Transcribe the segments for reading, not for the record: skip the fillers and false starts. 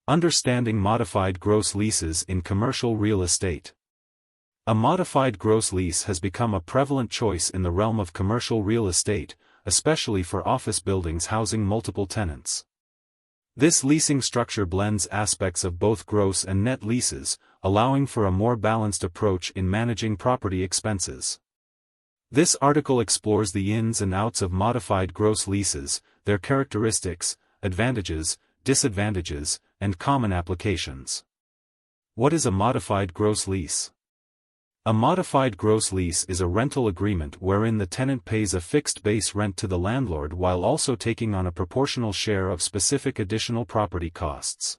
Understanding modified gross leases in commercial real estate. A modified gross lease has become a prevalent choice in the realm of commercial real estate, especially for office buildings housing multiple tenants. This leasing structure blends aspects of both gross and net leases, allowing for a more balanced approach in managing property expenses. This article explores the ins and outs of modified gross leases, their characteristics, advantages, disadvantages, and common applications. What is a modified gross lease? A modified gross lease is a rental agreement wherein the tenant pays a fixed base rent to the landlord while also taking on a proportional share of specific additional property costs.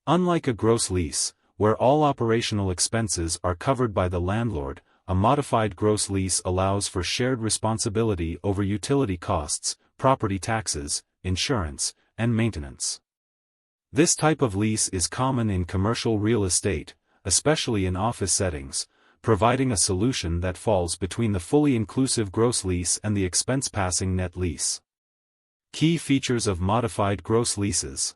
Unlike a gross lease, where all operational expenses are covered by the landlord, a modified gross lease allows for shared responsibility over utility costs, property taxes, insurance, and maintenance. This type of lease is common in commercial real estate, especially in office settings, providing a solution that falls between the fully inclusive gross lease and the expense-passing net lease. Key features of modified gross leases.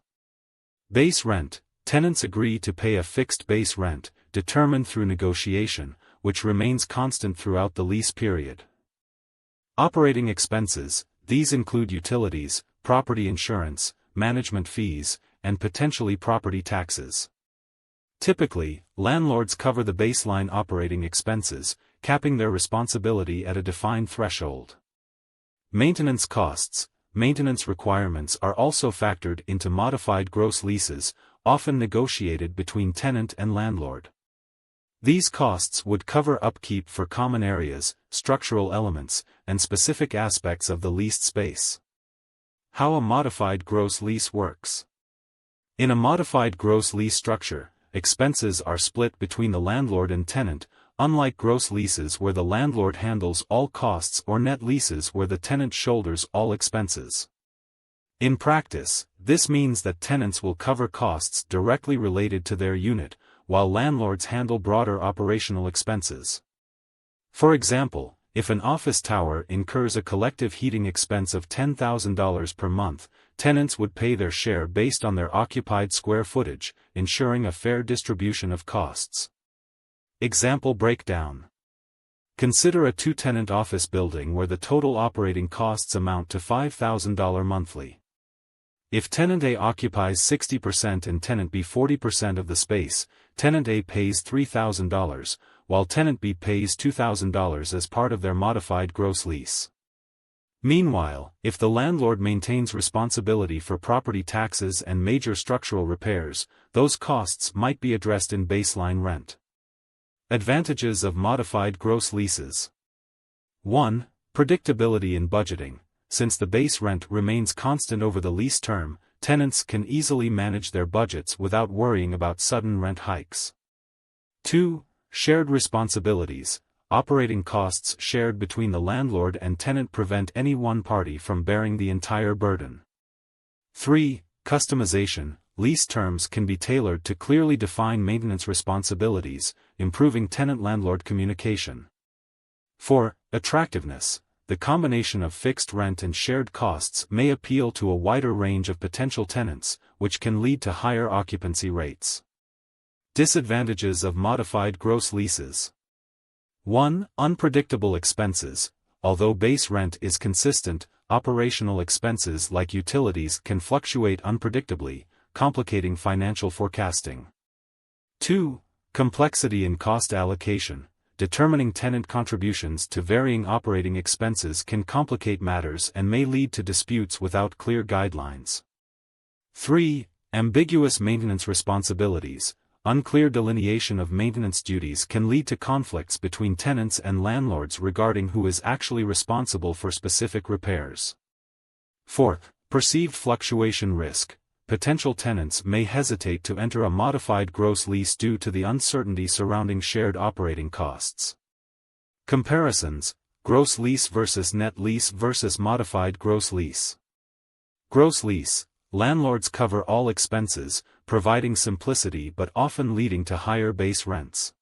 Base rent. Tenants agree to pay a fixed base rent, determined through negotiation, which remains constant throughout the lease period. Operating expenses. These include utilities, property insurance, management fees, and potentially property taxes. Typically, landlords cover the baseline operating expenses, capping their responsibility at a defined threshold. Maintenance costs. Maintenance requirements are also factored into modified gross leases, often negotiated between tenant and landlord. These costs would cover upkeep for common areas, structural elements, and specific aspects of the leased space. How a modified gross lease works. In a modified gross lease structure, expenses are split between the landlord and tenant, unlike gross leases where the landlord handles all costs or net leases where the tenant shoulders all expenses. In practice, this means that tenants will cover costs directly related to their unit, while landlords handle broader operational expenses. For example, if an office tower incurs a collective heating expense of $10,000 per month, tenants would pay their share based on their occupied square footage, ensuring a fair distribution of costs. Example breakdown. Consider a two-tenant office building where the total operating costs amount to $5,000 monthly. If tenant A occupies 60% and tenant B 40% of the space, tenant A pays $3,000, while tenant B pays $2,000 as part of their modified gross lease. Meanwhile, if the landlord maintains responsibility for property taxes and major structural repairs, those costs might be addressed in baseline rent. Advantages of modified gross leases. 1. Predictability in budgeting. Since the base rent remains constant over the lease term, tenants can easily manage their budgets without worrying about sudden rent hikes. 2. Shared responsibilities. Operating costs shared between the landlord and tenant prevent any one party from bearing the entire burden. 3. Customization. Lease terms can be tailored to clearly define maintenance responsibilities, improving tenant-landlord communication. 4. Attractiveness. The combination of fixed rent and shared costs may appeal to a wider range of potential tenants, which can lead to higher occupancy rates. Disadvantages of modified gross leases. 1. Unpredictable expenses. Although base rent is consistent, operational expenses like utilities can fluctuate unpredictably, complicating financial forecasting. 2. Complexity in cost allocation. Determining tenant contributions to varying operating expenses can complicate matters and may lead to disputes without clear guidelines. 3. Ambiguous maintenance responsibilities. Unclear delineation of maintenance duties can lead to conflicts between tenants and landlords regarding who is actually responsible for specific repairs. 4. Perceived fluctuation risk. Potential tenants may hesitate to enter a modified gross lease due to the uncertainty surrounding shared operating costs. Comparisons: gross lease versus net lease versus modified gross lease. Gross lease. Landlords cover all expenses, providing simplicity but often leading to higher base rents.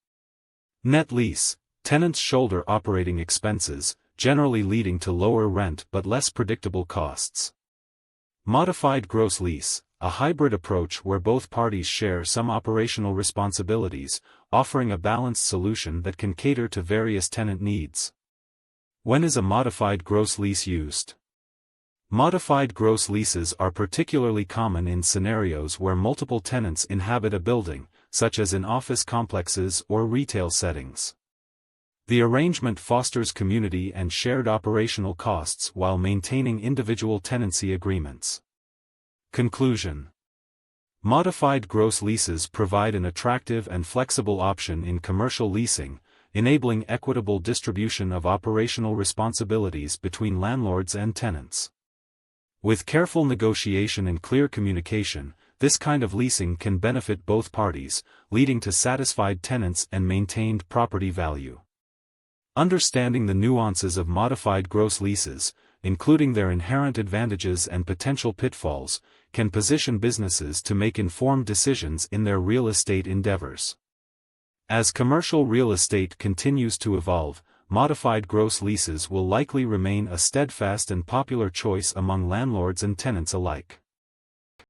Net lease. Tenants shoulder operating expenses, generally leading to lower rent but less predictable costs. Modified gross lease. a hybrid approach where both parties share some operational responsibilities, offering a balanced solution that can cater to various tenant needs. When is a modified gross lease used? Modified gross leases are particularly common in scenarios where multiple tenants inhabit a building, such as in office complexes or retail settings. The arrangement fosters community and shared operational costs while maintaining individual tenancy agreements. Conclusion: modified gross leases provide an attractive and flexible option in commercial leasing, enabling equitable distribution of operational responsibilities between landlords and tenants. With careful negotiation and clear communication, this kind of leasing can benefit both parties, leading to satisfied tenants and maintained property value. Understanding the nuances of modified gross leases, including their inherent advantages and potential pitfalls, can position businesses to make informed decisions in their real estate endeavors. As commercial real estate continues to evolve, modified gross leases will likely remain a steadfast and popular choice among landlords and tenants alike.